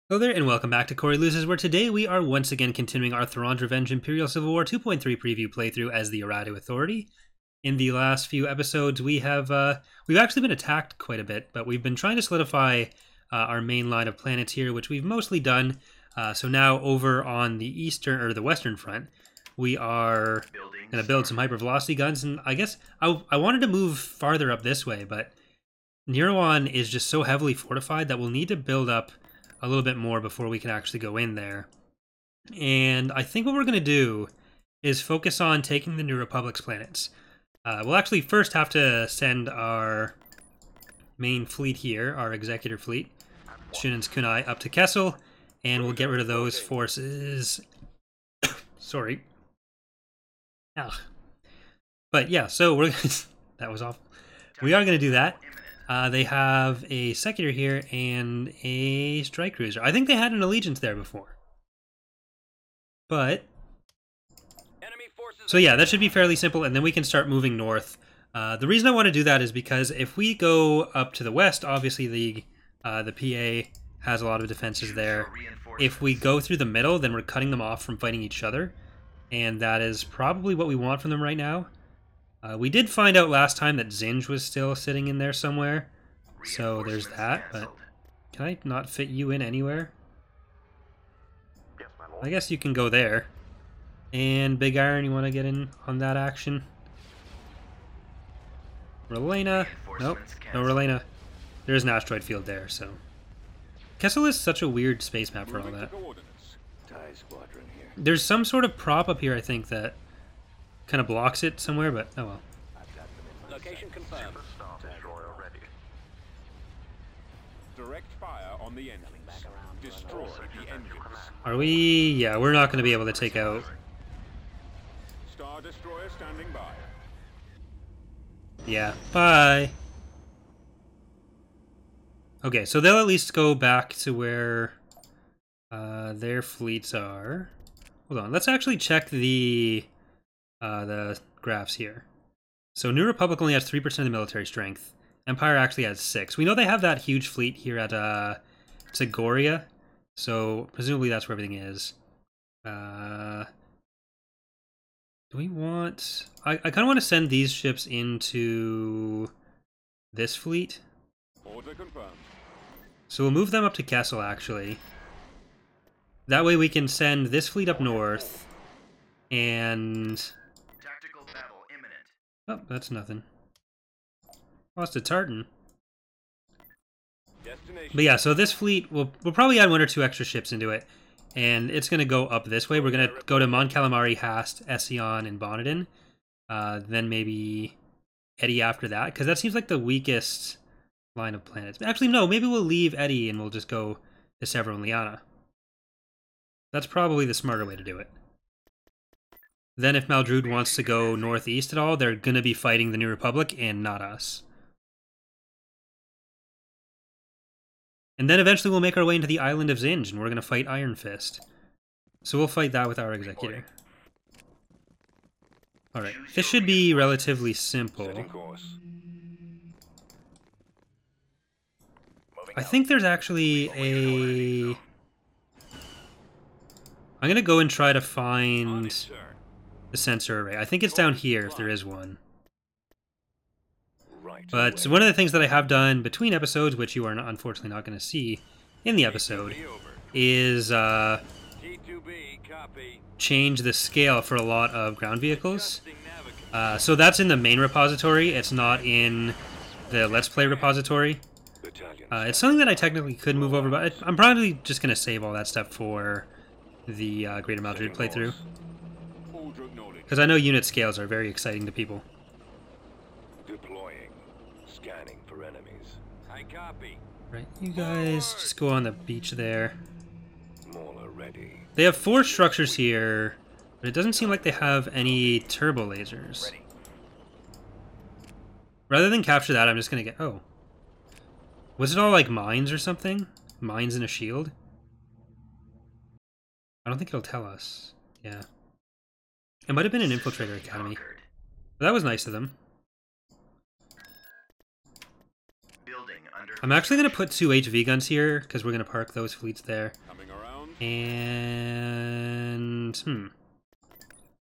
Hello there, and welcome back to Corey Loses, where today we are once again continuing our Thrawn's Revenge Imperial Civil War 2.3 preview playthrough as the Aradu Authority. In the last few episodes, we've actually been attacked quite a bit, but we've been trying to solidify our main line of planets here, which we've mostly done. So now over on the eastern or the western front, we are going to build some hypervelocity guns, and I guess I wanted to move farther up this way, but Nirawan is just so heavily fortified that we'll need to build up a little bit more before we can actually go in there. And I think what we're going to do is focus on taking the New Republic's planets. We'll actually first have to send our main fleet here, our executor fleet, Shunan's Kunai, up to Kessel, and we'll get rid of those forces. Sorry. Ah. But yeah, so we're that was awful. We are going to do that. They have a Secutor here and a Strike Cruiser. I think they had an Allegiance there before. But so yeah, that should be fairly simple, and then we can start moving north. The reason I want to do that is because if we go up to the west, obviously the PA has a lot of defenses there. If we go through the middle, then we're cutting them off from fighting each other, and that is probably what we want from them right now. We did find out last time that Zinj was still sitting in there somewhere, so there's that, but can I not fit you in anywhere? I guess you can go there. And Big Iron, you want to get in on that action? Relena? Nope, no Relena. There's an asteroid field there, so... Kessel is such a weird space map for all that. There's some sort of prop up here, I think, that kind of blocks it somewhere, but oh well. Location confirmed. Direct fire on the engines. Destroy the engines. Are we? Yeah, we're not going to be able to take out. Star Destroyer standing by. Yeah, bye. Okay, so they'll at least go back to where their fleets are. Hold on, let's actually check the graphs here. So New Republic only has 3% of the military strength. Empire actually has 6. We know they have that huge fleet here at Zagoria, so presumably that's where everything is. Do we want... I kind of want to send these ships into this fleet. Order confirmed. So we'll move them up to Kessel, actually. That way we can send this fleet up north, and... Oh, that's nothing. Lost a tartan. But yeah, so this fleet, we'll probably add 1 or 2 extra ships into it. And it's going to go up this way. We're going to go to Mon Calamari, Hast, Ession, and Bonadin. Then maybe Eddy after that, because that seems like the weakest line of planets. Actually, no, maybe we'll leave Eddy and we'll just go to Severo and Liana. That's probably the smarter way to do it. Then if Maldrud wants to go northeast at all, they're going to be fighting the New Republic and not us. And then eventually we'll make our way into the island of Zinj, and we're going to fight Iron Fist. So we'll fight that with our executor. Alright, this should be relatively simple. I think there's actually a... I'm going to go and try to find the sensor array. I think it's down here if there is one. But one of the things that I have done between episodes, which you are not, unfortunately not going to see in the episode, is change the scale for a lot of ground vehicles. So that's in the main repository. It's not in the Let's Play repository. It's something that I technically could move over, but I'm probably just going to save all that stuff for the Greater Maldrud playthrough. Because I know unit scales are very exciting to people. Deploying. Scanning for enemies. I copy. Right, you guys just go on the beach there. Mauler ready. They have 4 structures here, but it doesn't seem like they have any turbo lasers. Rather than capture that, I'm just going to get... Oh. Was it all like mines or something? Mines in a shield? I don't think it'll tell us. Yeah. It might have been an Infiltrator Academy. But that was nice of them. I'm actually going to put 2 HV guns here, because we're going to park those fleets there. Coming around. And...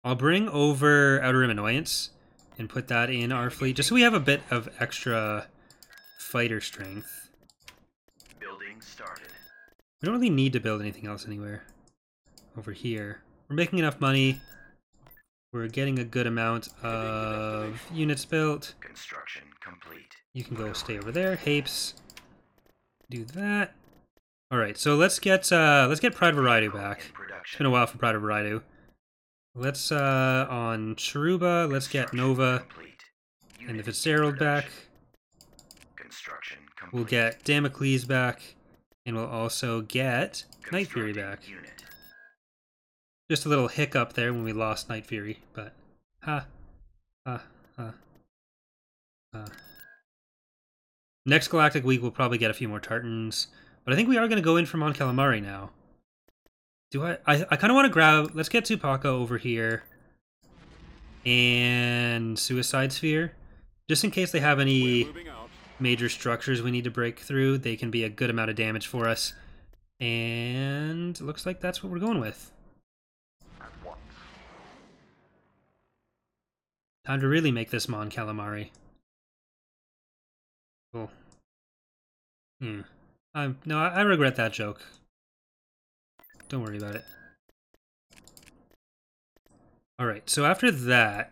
I'll bring over Outer Rim Annoyance and put that in our fleet, just so we have a bit of extra fighter strength. Building started. We don't really need to build anything else anywhere over here. We're making enough money. We're getting a good amount of units built. Construction complete. You can go stay over there. Hapes. Do that. Alright, so let's get Pride of Aridu back. It's been a while for Pride of Aridu. Let's on Cheruba, let's get Nova and the Fitzgerald back. We'll get Damocles back, and we'll also get Night Fury back. Just a little hiccup there when we lost Night Fury, but next Galactic Week we'll probably get a few more Tartans, but I think we are going to go in for Mon Calamari now. Do I kind of want to grab... Let's get Tupaka over here. And Suicide Sphere. Just in case they have any major structures we need to break through. They can be a good amount of damage for us. And it looks like that's what we're going with. Time to really make this Mon Calamari. Cool. No, I regret that joke. Don't worry about it. Alright, so after that,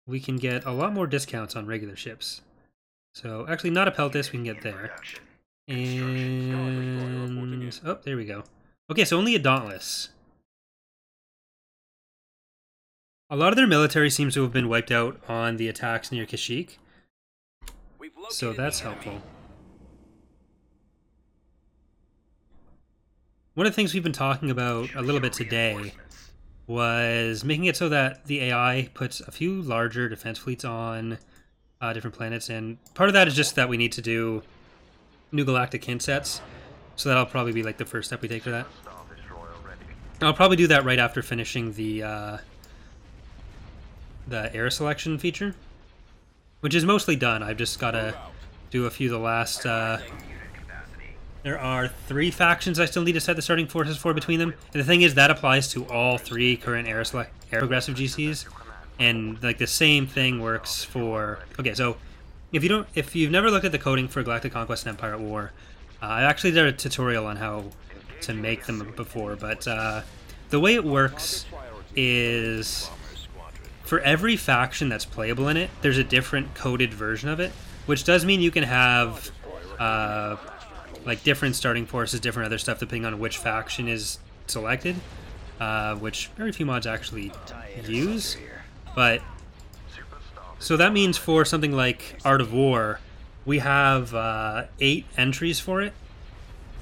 we can get a lot more discounts on regular ships. So, actually, not a Peltis, we can get there. And... oh, there we go. Okay, so only a Dauntless. A lot of their military seems to have been wiped out on the attacks near Kashyyyk. So that's helpful. One of the things we've been talking about a little bit today was making it so that the AI puts a few larger defense fleets on different planets, and part of that is just that we need to do new galactic hint sets, so that'll probably be like the first step we take for that. I'll probably do that right after finishing the air selection feature, which is mostly done. I've just got to do a few of the last... There are 3 factions I still need to set the starting forces for between them. And the thing is, that applies to all 3 current air progressive GCs. And like the same thing works for... Okay, so if you've never looked at the coding for Galactic Conquest and Empire at War, I actually did a tutorial on how to make them before, but the way it works is for every faction that's playable in it, there's a different coded version of it, which does mean you can have like different starting forces, different other stuff depending on which faction is selected, which very few mods actually use. But so that means for something like Art of War, we have 8 entries for it,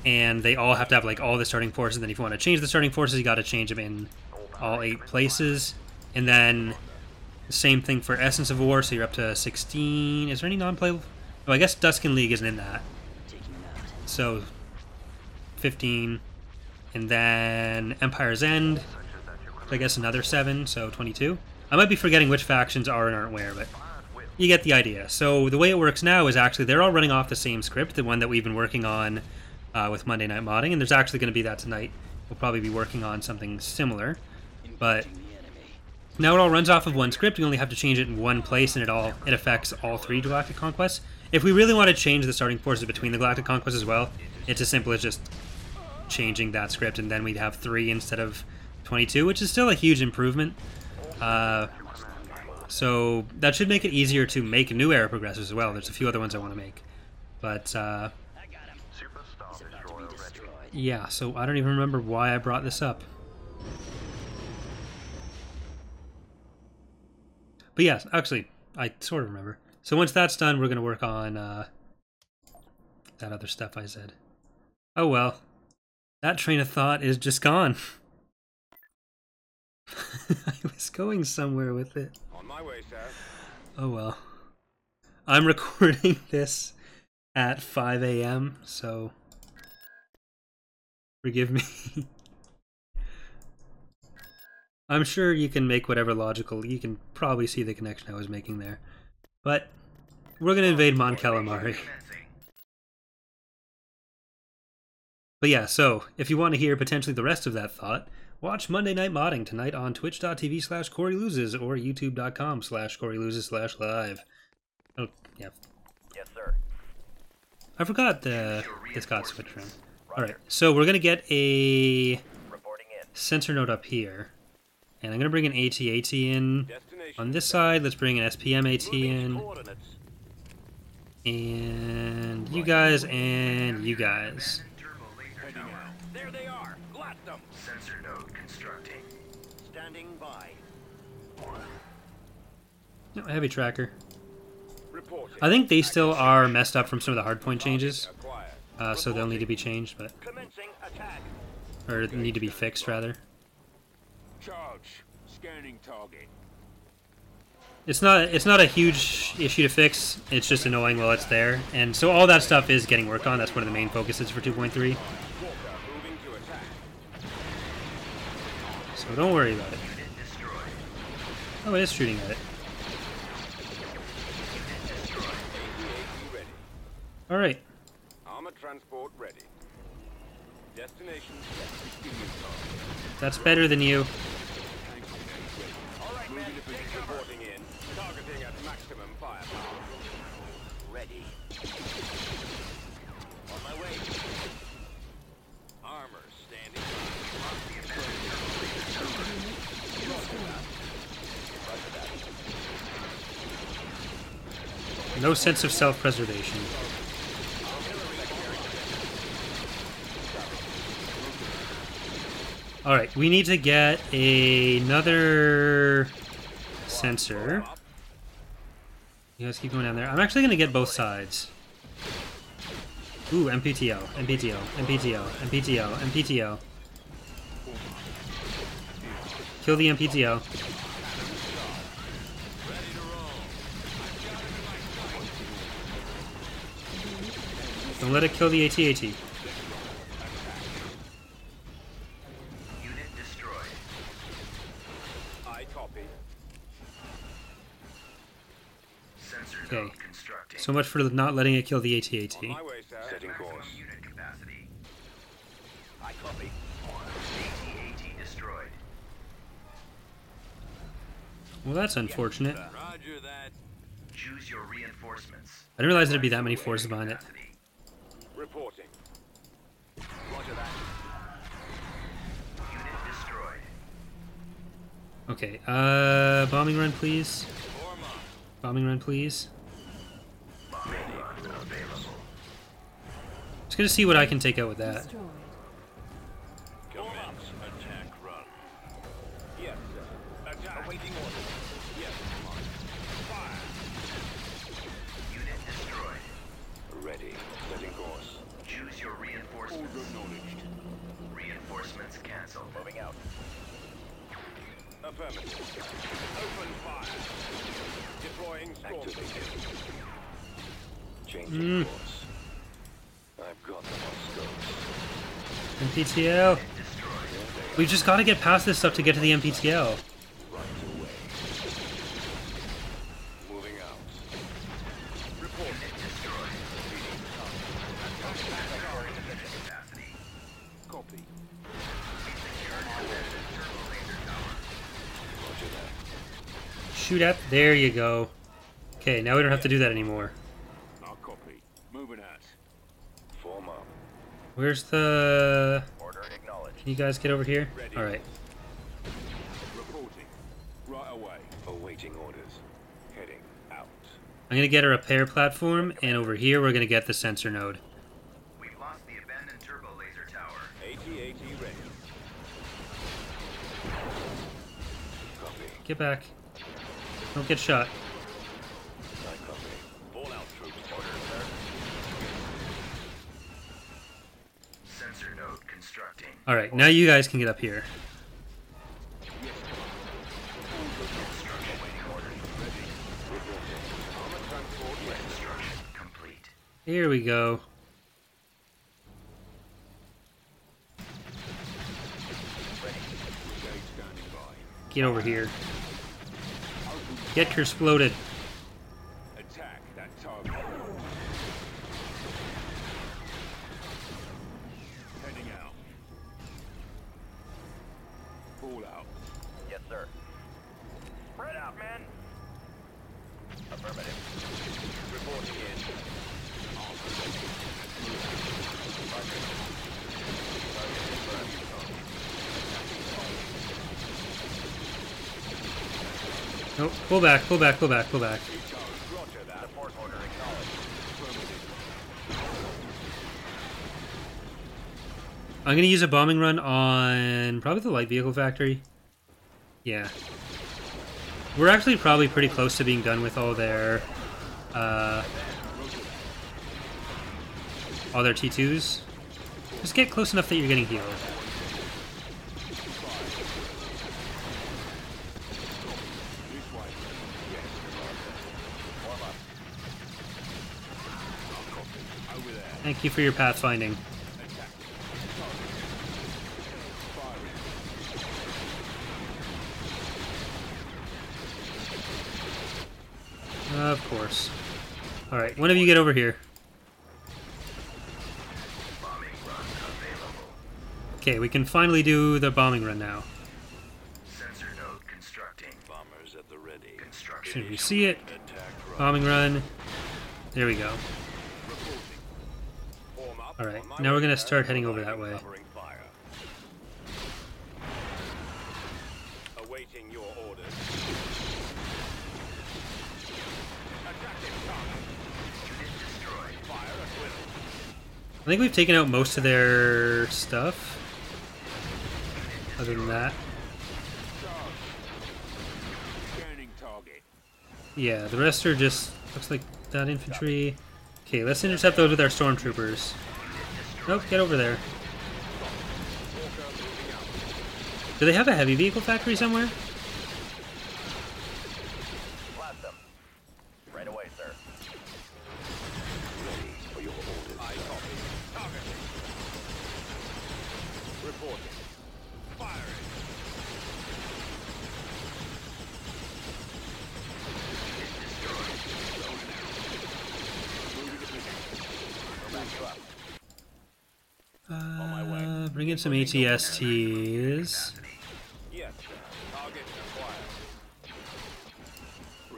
and they all have to have like all the starting forces. And then if you want to change the starting forces, you got to change them in all 8 places. And then the same thing for Essence of War, so you're up to 16. Is there any non-playable? Oh, I guess Duskin League isn't in that. So 15, and then Empire's End, I guess another 7, so 22. I might be forgetting which factions are and aren't where, but you get the idea. So the way it works now is actually they're all running off the same script, the one that we've been working on with Monday Night Modding, and there's actually going to be that tonight. We'll probably be working on something similar, but now it all runs off of one script. We only have to change it in one place, and it affects all 3 Galactic Conquests. If we really want to change the starting forces between the Galactic Conquests as well, it's as simple as just changing that script, and then we'd have 3 instead of 22, which is still a huge improvement. So that should make it easier to make new era progressives as well. There's a few other ones I want to make, but yeah. So I don't even remember why I brought this up. But yes, actually, I sort of remember. So once that's done, we're going to work on that other stuff I said. Oh well, that train of thought is just gone. I was going somewhere with it. On my way, sir. Oh well. I'm recording this at 5 a.m., so forgive me. I'm sure you can make whatever logical... You can probably see the connection I was making there. But we're going to invade Mon Calamari. But yeah, so if you want to hear potentially the rest of that thought, watch Monday Night Modding tonight on twitch.tv/CoreyLoses or youtube.com/CoreyLoses/live. Oh, yeah. Yes, sir. I forgot it's got switch around. Alright, so we're going to get a Reporting in. sensor node up here. And I'm going to bring an AT-AT in Destination on this side. Let's bring an SPM-AT in. Coordinates. And you guys and you guys. Abandoned turbo laser heading tower. out. There they are. Blast them. Sensor node constructing. Standing by. No, heavy tracker. Reporting. I think they still are messed up from some of the hardpoint changes. Acquired. So they'll need to be changed, but Commencing attack. or need to be fixed rather. Charge. Scanning target. It's not a huge issue to fix. It's just annoying while it's there, and so all that stuff is getting worked on. That's one of the main focuses for 2.3. Walker moving to attack. So don't worry about it. Unit destroyed. Oh, it is shooting at it. Unit destroyed. AT-AT ready. All right. Armored transport ready. Destination set. Begin target. That's better than you. All right, men. Take cover. Reporting in. Targeting at maximum firepower. Ready. On my way. Armor standing. No sense of self-preservation. All right, we need to get another sensor. You guys keep going down there. I'm actually going to get both sides. Ooh, MPTO, MPTO, MPTO, MPTO, MPTO. Kill the MPTO. Don't let it kill the AT-AT. Unit destroyed. I copy. Sensor Okay. node constructing. So much for not letting it kill the AT-AT. On my way, sir. Setting Maximum course. unit capacity. I copy. AT-AT destroyed. Well, that's unfortunate. Roger that. Choose your reinforcements. I didn't realize there'd be that many forces behind it. Capacity. Reporting. Roger that. Unit destroyed. Okay, bombing run, please. Form up. Bombing run, please. Bombing run available. Just gonna see what I can take out with that. Destroyed. Commence attack run. Yes, sir. Attack. Awaiting orders. Yes, Commander. Fire. Unit destroyed. Ready. Setting course. Choose your All reinforcements. acknowledged. Reinforcements cancelled. Moving out. Affirmative. Open fire. Deploying storm. Changing course. I've got them on scopes. MPTL. Destroyed. We've just got to get past this stuff to get to the MPTL. Right away. Moving out. Report. Unit destroyed. Capacity. Copy. Secured abandoned turbo laser tower. Roger that. Shoot at. There you go. Okay, now we don't have to do that anymore. I'll copy. Moving out. Form up. Where's the... Order acknowledged. Can you guys get over here? Ready. Alright. Reporting. Right away. Awaiting orders. Heading out. I'm gonna get a repair platform, and over here we're gonna get the sensor node. We've lost the abandoned turbo laser tower. AT-AT ready. Copy. Get back. Don't get shot. I copy. Fallout troops. Order, sir. Sensor node constructing. Alright, now you guys can get up here. Construction waiting orders. Ready. Reporting. Armor transport ready. Construction complete. Here we go. Brigade standing by. Get over here. Get exploded. Attack that target. Heading out. Yes, sir. Spread out, men. Affirmative. Reporting in. Nope. Pull back. Pull back. Pull back. Pull back. Roger that. Support order acknowledged. I'm gonna use a bombing run on probably the light vehicle factory. Yeah. We're actually probably pretty close to being done with all their T2s. Just get close enough that you're getting healed. Thank you for your pathfinding. Of course. Alright, one of you get over here. Bombing run available. Okay, we can finally do the bombing run now. Sensor node constructing. Bombers at the ready. Construction. Should we see it? Attack run. Bombing run. There we go. Reporting. Form up. Alright, On my now we're way, gonna sir. start heading over that Providing way. covering fire. Awaiting your orders. Attacking target. Unit destroyed. Fire at will. I think we've taken out most of their stuff. Other than that. Scanning target. Yeah, the rest are just, looks like that infantry. Okay, let's intercept those with our stormtroopers. Nope, get over there. Do they have a heavy vehicle factory somewhere? Blast them. Right away, sir. Ready for your orders. I copy. Targeting. Reporting. Firing. Moving to position. We'll back you up. my way. Bring in some ATSTs. Yes, sir. Target acquired.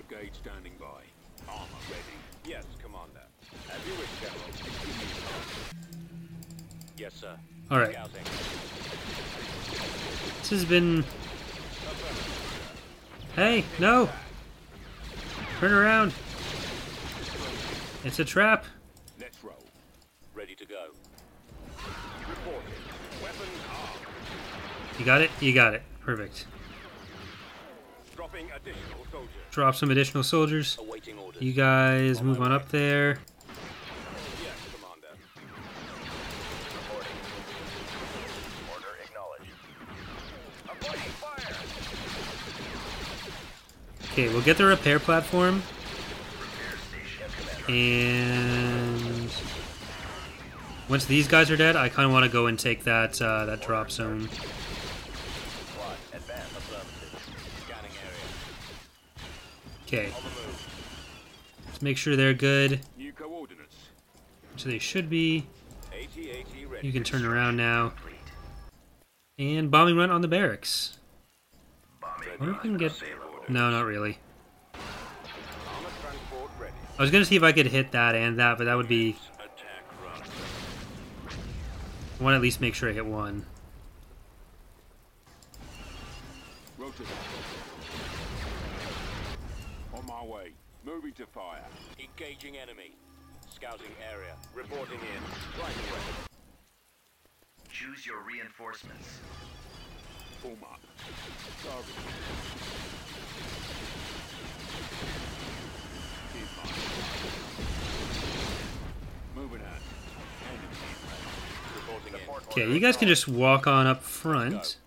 Brigade standing by. Armor ready. Yes, Commander. As you wish, General. Yes, sir. Alright, Scouting. this has been... Hey, no! Turn around! It's a trap! Let's roll. Ready to go. Reporting. Weapons armed. You got it? You got it. Perfect. Dropping additional soldiers. Drop some additional soldiers. Awaiting orders. You guys move on up there. Yes, Commander. Reporting. Order acknowledged. Avoiding fire. Okay, we'll get the repair platform. Repair station. And once these guys are dead, I kind of want to go and take that that drop zone. Squad, advance. Affirmative. Scanning area. Okay, On the move. let's make sure they're good, New coordinates. which they should be. AT-AT ready. You can turn around now. Complete. And bombing run on the barracks. Bombing I wonder if I can run get... available. No, not really. Armor transport ready. I was going to see if I could hit that and that, but that would be... Attack run. I want to at least make sure I hit one. Rotor. On my way. Moving to fire. Engaging enemy. Scouting area. Reporting in. Right away. Choose your reinforcements. Form up. Target. Keep on. Moving out. Enemy. Reporting in. Support Okay, order you guys can acknowledged. just walk on up front.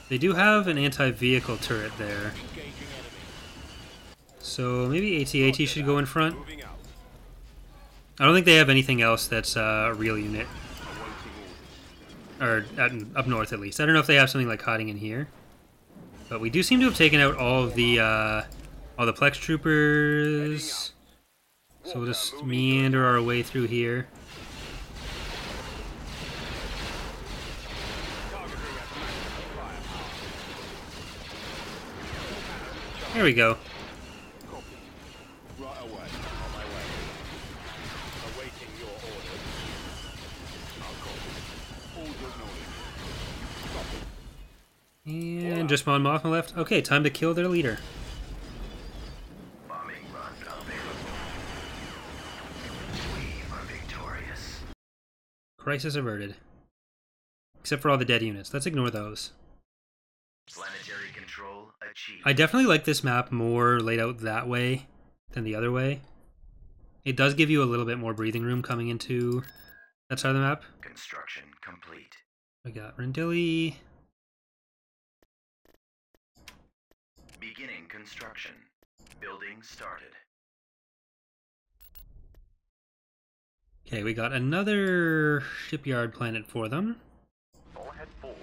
They do have an anti-vehicle turret there. Engaging enemy. So maybe AT-AT should go in front. Moving out. I don't think they have anything else that's a real unit. Awaiting orders. Or up north, at least. I don't know if they have something like hiding in here. But we do seem to have taken out all the Plex troopers. So we'll just meander our way through here. Targeting at maximum firepower. There we go. Copy. Right away. On my way. Awaiting your orders. I'll copy. Order acknowledged. Copy. And just Mon Mothma left. Okay, time to kill their leader. Bombing run available. We are victorious. Crisis averted. Except for all the dead units. Let's ignore those. Planetary control achieved. I definitely like this map more laid out that way than the other way. It does give you a little bit more breathing room coming into that side of the map. Construction complete. We got Rendili. Beginning construction. Building started. Okay, we got another shipyard planet for them. All ahead full.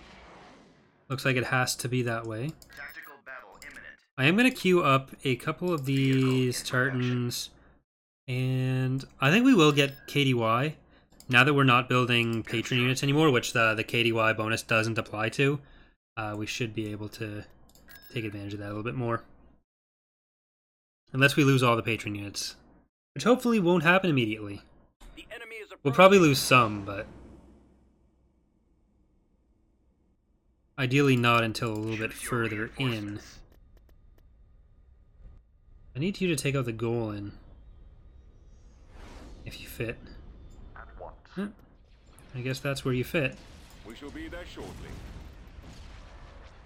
Looks like it has to be that way. Tactical battle imminent. I am going to queue up a couple of these tartans, and I think we will get KDY. Now that we're not building patron units anymore, which the KDY bonus doesn't apply to, we should be able to take advantage of that a little bit more. Unless we lose all the patron units, which hopefully won't happen immediately. The enemy is We'll probably lose some, but ideally not until a little bit Choose your further in. reinforcements. I need you to take out the goal in, if you fit. At once. Huh. I guess that's where you fit. We shall be there shortly.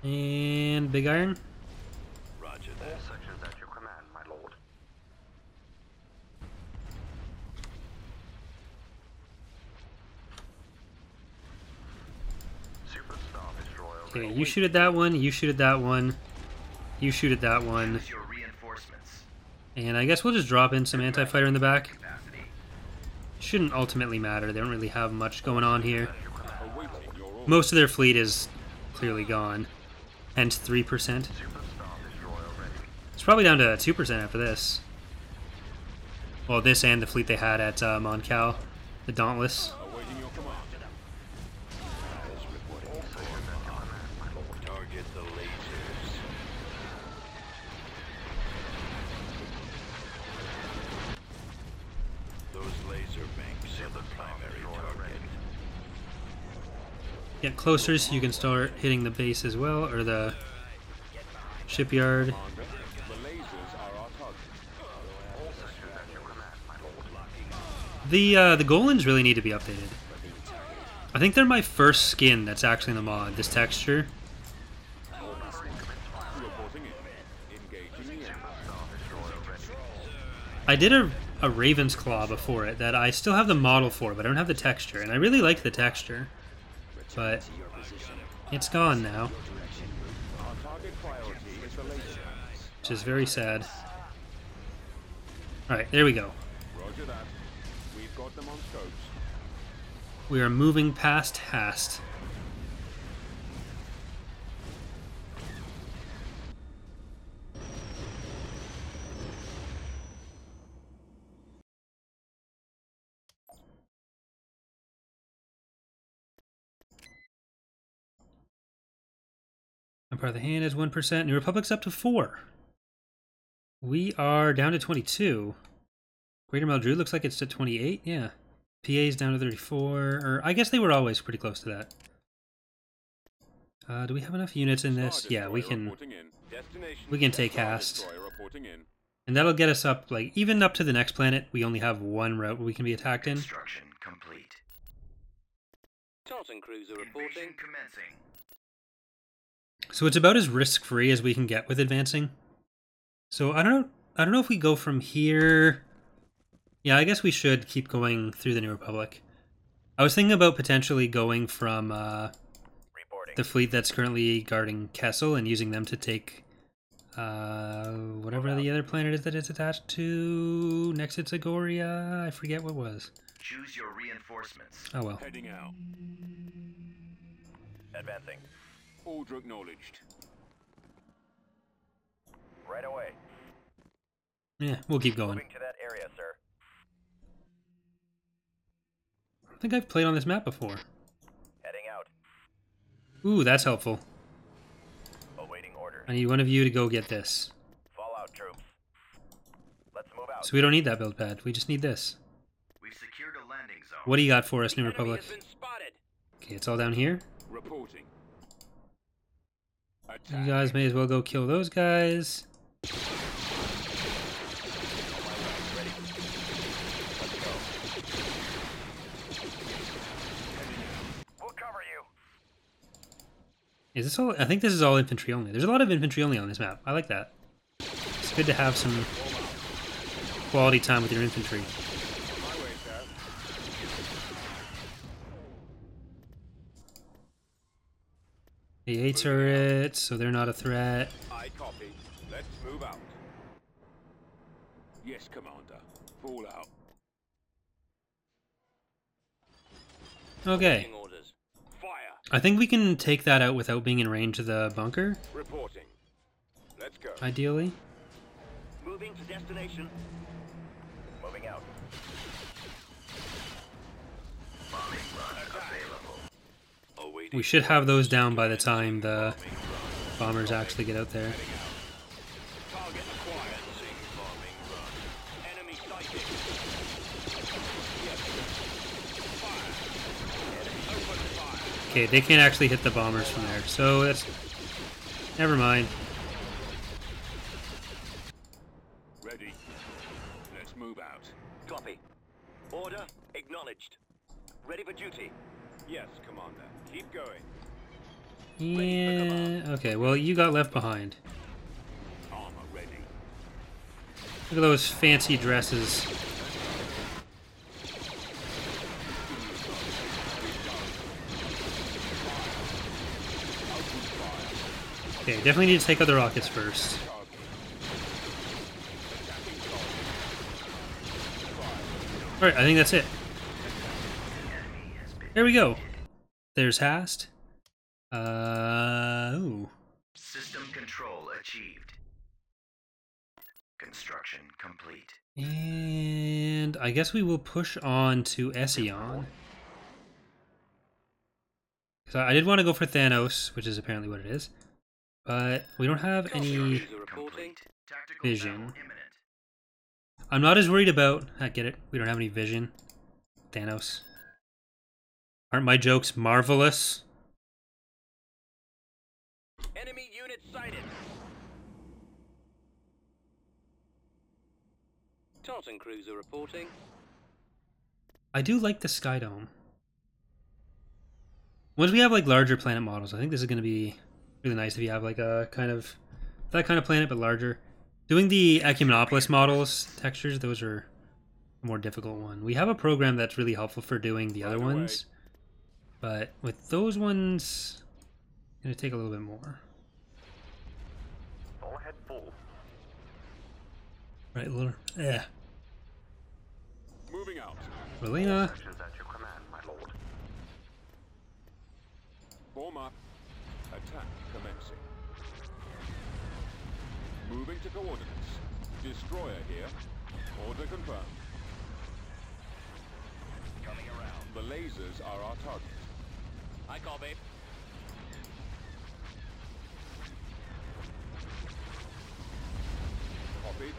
And Big Iron. Roger All that. sections at your command, my lord. Superstar destroyer. Okay, you shoot at that one, you shoot at that one, you shoot at that one. Choose your reinforcements. And I guess we'll just drop in some anti-fighter in the back. Capacity. Shouldn't ultimately matter, they don't really have much going on here. Awaiting your orders. Most of their fleet is clearly gone. Hence 3%. Superstar destroyer ready. It's probably down to 2% after this. Well, this and the fleet they had at Mon Cal, the Dauntless. Awaiting your command. Files reporting. Target the lasers. Those laser banks are the primary target. Get closer so you can start hitting the base as well, or the shipyard. Commander, the lasers are our target. All sections at your command, my lord. The Golans really need to be updated. I think they're my first skin that's actually in the mod, this texture. Reporting in. Engaging in. Superstar destroyer ready. I did a Raven's Claw before it that I still have the model for, but I don't have the texture, and I really like the texture. But it's gone now, Our target priority is the laser. which is very sad. Alright, there we go. Roger that. We've got them on scopes. We are moving past Hast. Empire of the Hand is 1%. New Republic's up to 4. We are down to 22. Greater Meldrew looks like it's to 28. Yeah. PA's down to 34. Or I guess they were always pretty close to that. Do we have enough units in this? Star Yeah, we Destroyer can. reporting in. Destination We can take Star Hast. Destroyer reporting in. And that'll get us up, like, even up to the next planet. We only have one route we can be attacked in. Construction complete. Tartan cruiser Invasion commencing. So it's about as risk-free as we can get with advancing. So I don't know if we go from here. Yeah, I guess we should keep going through the New Republic. I was thinking about potentially going from Reporting. the fleet that's currently guarding Kessel and using them to take whatever the other planet is that it's attached to next to Zagoria. I forget what was. Choose your reinforcements. Oh well. Heading out. Advancing. Order acknowledged. Right away. Yeah, we'll keep going. Moving to that area, sir. I think I've played on this map before. Heading out. Ooh, that's helpful. Awaiting orders. I need one of you to go get this. out. So we don't need that build pad. We just need this. We've secured a landing zone. What do you got for us, The New enemy Republic? has been spotted. Okay, it's all down here. Reporting. You Attack. guys may as well go kill those guys. We'll cover you. Is this all? I think this is all infantry only. There's a lot of infantry only on this map. I like that. It's good to have some quality time with your infantry. My way, sir. The 8s are it, so they're not a threat. I copy. Let's move out. Yes, Commander. Fall out. Okay. Taking orders. Fire. I think we can take that out without being in range of the bunker, Reporting. Let's go. ideally. Moving to destination. Moving out. Bombing run available. Awaiting. We should have those down by the time the bombers actually get out there. Target acquired. Bombing run. Enemy sighted. Yes. Fire. Open fire. Okay, they can't actually hit the bombers from there, so that's... Never mind. Ready. Let's move out. Copy. Order acknowledged. Ready for duty. Yes, Commander. Keep going. Yeah... Okay, well, you got left behind. Armor ready. Look at those fancy dresses. Okay, definitely need to take out the rockets first. Alright, I think that's it. There we go. There's Hast. Ooh. System control achieved. Construction complete. And I guess we will push on to Ession. Because I did want to go for Thanos, which is apparently what it is. But we don't have any Cruiser reporting. Complete. Tactical vision. battle imminent. I'm not as worried about... I get it. We don't have any vision. Thanos. Aren't my jokes marvelous? Enemy unit sighted. Tartan cruiser reporting. I do like the Sky Dome. Once we have like larger planet models, I think this is going to be really nice if you have like a kind of that kind of planet but larger. Doing the Ecumenopolis models textures, those are a more difficult one. We have a program that's really helpful for doing the other Right away. ones, but with those ones, it's going to take a little bit more. All ahead full. Right, little. Yeah. Moving out. Relena. Sections at your command, my lord. Form up. Attack commencing. Moving to coordinates. Destroyer here. Order confirmed. Coming around. The lasers are our target. I copy. Copied.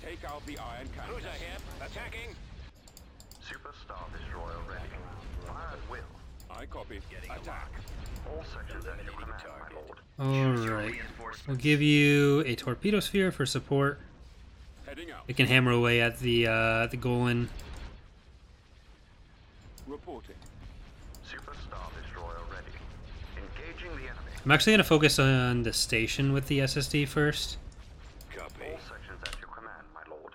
Take out the iron cannons. Cruiser here. Attacking. Super Star Destroyer ready. Fire at will. I copy. Attack. All sections at your command, my lord. Alright. We'll give you a torpedo sphere for support. Heading out. It can hammer away at the Golan. Reporting. Super Star Destroyer ready. Engaging the enemy. I'm actually going to focus on the station with the SSD first. Copy. All sections at your command, my lord.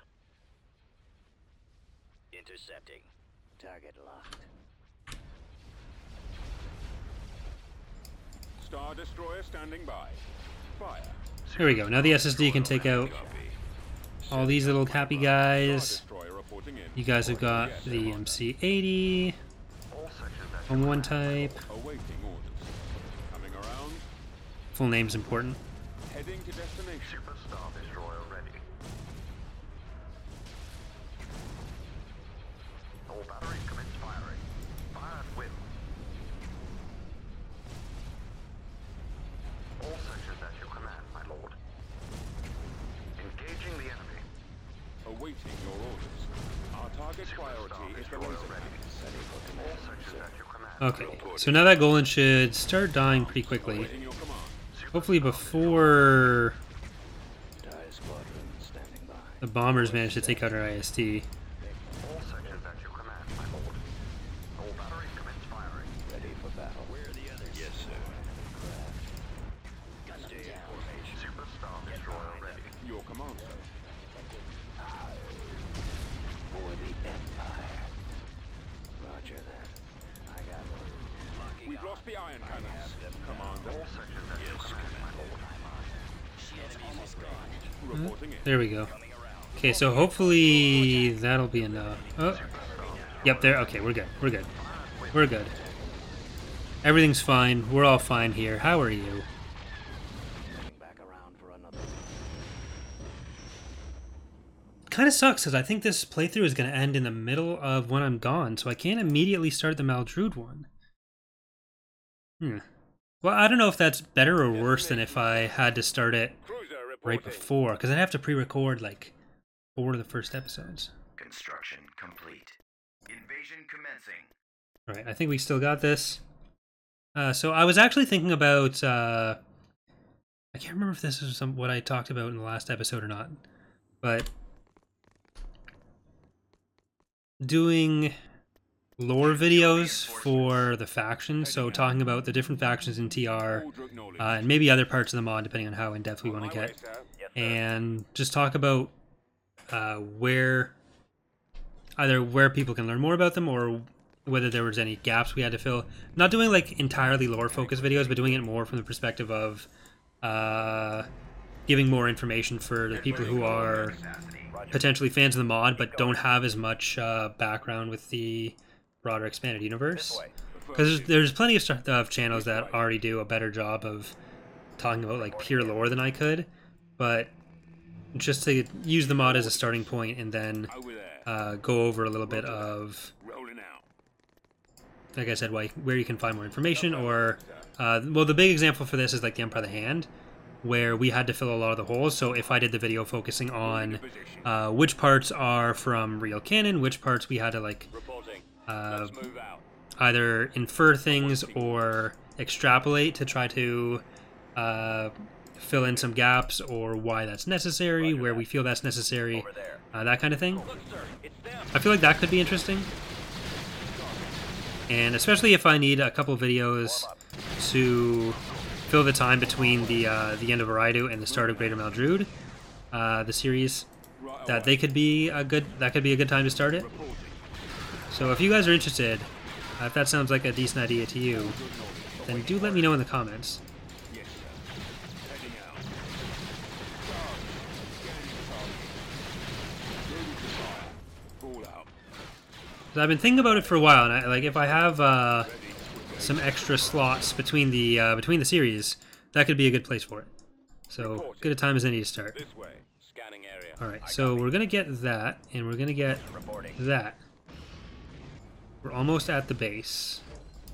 Intercepting. Target locked. Star Destroyer standing by. Fire. There we go. Now the SSD can take out all these little happy Star guys. Destroyer reporting in. You guys have got the MC-80 All sections at on one type. Awaiting orders. Coming around. Full name's important. Heading to destination. Super Star Destroyer ready. All batteries commence firing. Fire at will. All sections at your command, my lord. Engaging the enemy. priority is the laser. Okay, so now that Golan should start dying pretty quickly. Awaiting your command. Hopefully before Die squadron standing by. the bombers manage to take out our IST. All sections at your command, my lord. All batteries commence firing. Ready for battle. Where are the others? Yes, sir. Stay in formation. Superstar destroyer ready. Your command, sir. For the Empire. Roger that. I got one. We've lost the iron cannons. Commander. All sections at your command, my lord. Reporting in. There we go. Okay, so hopefully that'll be enough. Oh. Yep, there. Okay, we're good. We're good. We're good. Everything's fine. We're all fine here. How are you? Back around for another. Kind of sucks because I think this playthrough is going to end in the middle of when I'm gone, so I can't immediately start the Maldrude one. Well, I don't know if that's better or worse than if I had to start it Cruiser right reporting. before, because I'd have to pre-record like 4 of the first episodes. Construction complete. Invasion commencing. Right, I think we still got this. So I was actually thinking about, I can't remember if this is what I talked about in the last episode or not, but doing lore videos for the factions, so talking about the different factions in TR, Aldrich knowledge. and maybe other parts of the mod, depending on how in-depth we want My to way, get, sir. and just talk about either where people can learn more about them or whether there was any gaps we had to fill. Not doing like entirely lore focused videos, but doing it more from the perspective of giving more information for the people who are potentially fans of the mod but don't have as much background with the broader expanded universe. Because there's plenty of channels that already do a better job of talking about like pure lore than I could, but just to use the mod as a starting point and then Over there. go over a little bit of, Rolling out. like I said, where you can find more information, or well, the big example for this is like the Empire of the Hand, where we had to fill a lot of the holes. So if I did the video focusing on which parts are from real canon, which parts we had to like Reporting. Let's move out. either infer things or extrapolate to try to fill in some gaps, or why that's necessary, where we feel that's necessary, that kind of thing. Look, sir. It's them. I feel like that could be interesting. And especially if I need a couple videos to fill the time between the end of Aridu and the start of Greater Maldrude, the series, that could be a good time to start it. So if you guys are interested, if that sounds like a decent idea to you, then do let me know in the comments. Yes, sir. Heading out. Fall out. 'Cause I've been thinking about it for a while, and like if I have some extra slots between the series, that could be a good place for it. So good a time as any to start. This way. Scanning area. All right, so we're gonna get that, and we're gonna get that. We're almost at the base.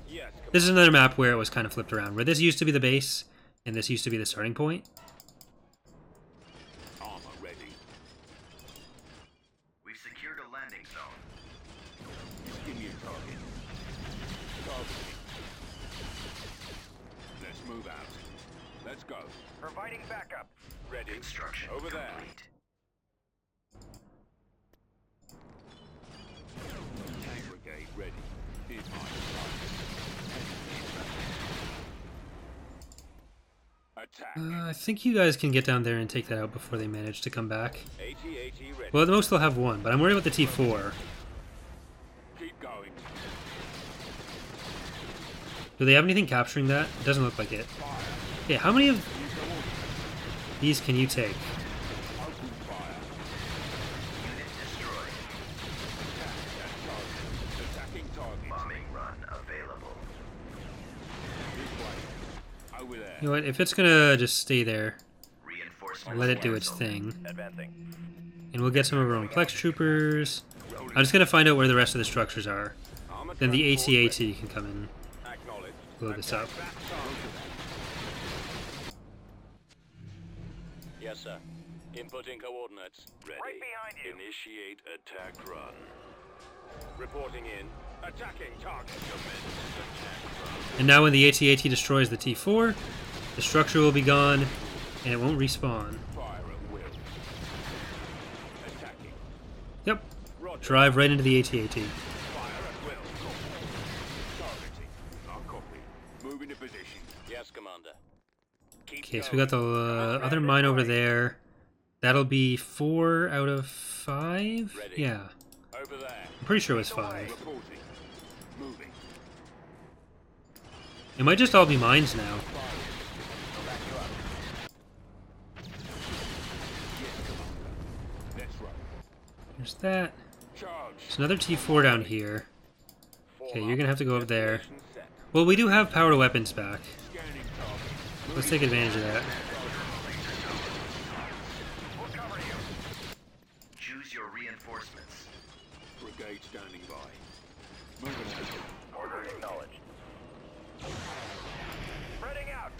Yes. This is another map where it was kind of flipped around, where this used to be the base, and this used to be the starting point. Armor ready. We've secured a landing zone. Give me a target. Targeting. Let's move out. Let's go. Providing backup. Ready. Construction Over there. complete. Tank brigade ready. Here's my attack. I think you guys can get down there and take that out before they manage to come back. AT-AT ready. Well, at the most they'll have one, but I'm worried about the T4. Keep going. Do they have anything capturing that? It doesn't look like it. Okay, how many of these can you take? Open fire. Unit destroyed. Attacking target. Bombing run available. This way. Over there. You know what? If it's gonna just stay there, Reinforcements. let it do its canceled. thing. Advancing. And we'll get some of our own Plex troopers. I'm just gonna find out where the rest of the structures are. Armor Then the transport AT-AT can come in, ready. Acknowledge. blow this up. That target. Yes, sir. Inputting coordinates. Ready. Right behind you. Initiate attack run. Reporting in. Attacking target. And now when the AT-AT destroys the T4, the structure will be gone, and it won't respawn. Fire at will. Attacking. Yep. Roger. Drive right into the AT-AT. Fire at will. Targeting. I'll copy. Move into position. Yes, Commander. Keep Okay, so we got the other mine over there. That'll be 4 out of 5? Ready. Yeah. Over there. I'm pretty sure it was 5. Reporting. Moving. It might just all be mines now. Let's roll. There's that. Charge. There's another T4 down here. Okay, you're gonna have to go up there. Destination set. Well, we do have power to weapons back. Scanning target. Let's take advantage of that. We'll cover you. Choose your reinforcements. Brigade standing by. Moving out. Order acknowledged. Spreading out.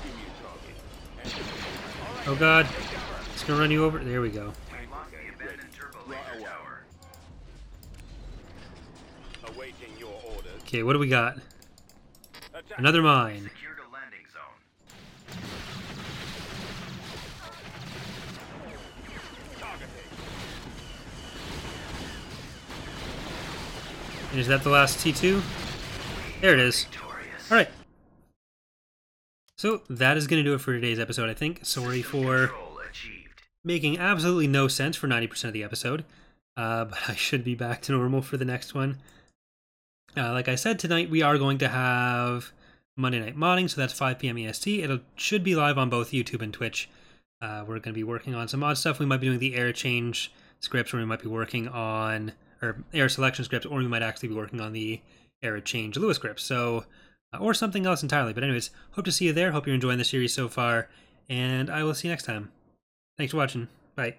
Give me a target. Oh god. It's gonna run you over. There we go. We lost the abandoned turbo Right laser away. tower. Awaiting your orders. Okay, what do we got? Attack. Another mine. Secured a landing zone. Targeting. And is that the last T2? There it is. Victorious. Alright. So that is going to do it for today's episode, I think. Sorry for Control achieved. making absolutely no sense for 90% of the episode. But I should be back to normal for the next one. Like I said, tonight we are going to have Monday Night Modding, so that's 5 p.m. EST. It should be live on both YouTube and Twitch. We're going to be working on some mod stuff. We might be doing the air change scripts, or we might be working on, or air selection scripts, or we might actually be working on the air change Lewis scripts. So, or something else entirely. But anyways, hope to see you there. Hope you're enjoying the series so far, and I will see you next time. Thanks for watching. Bye.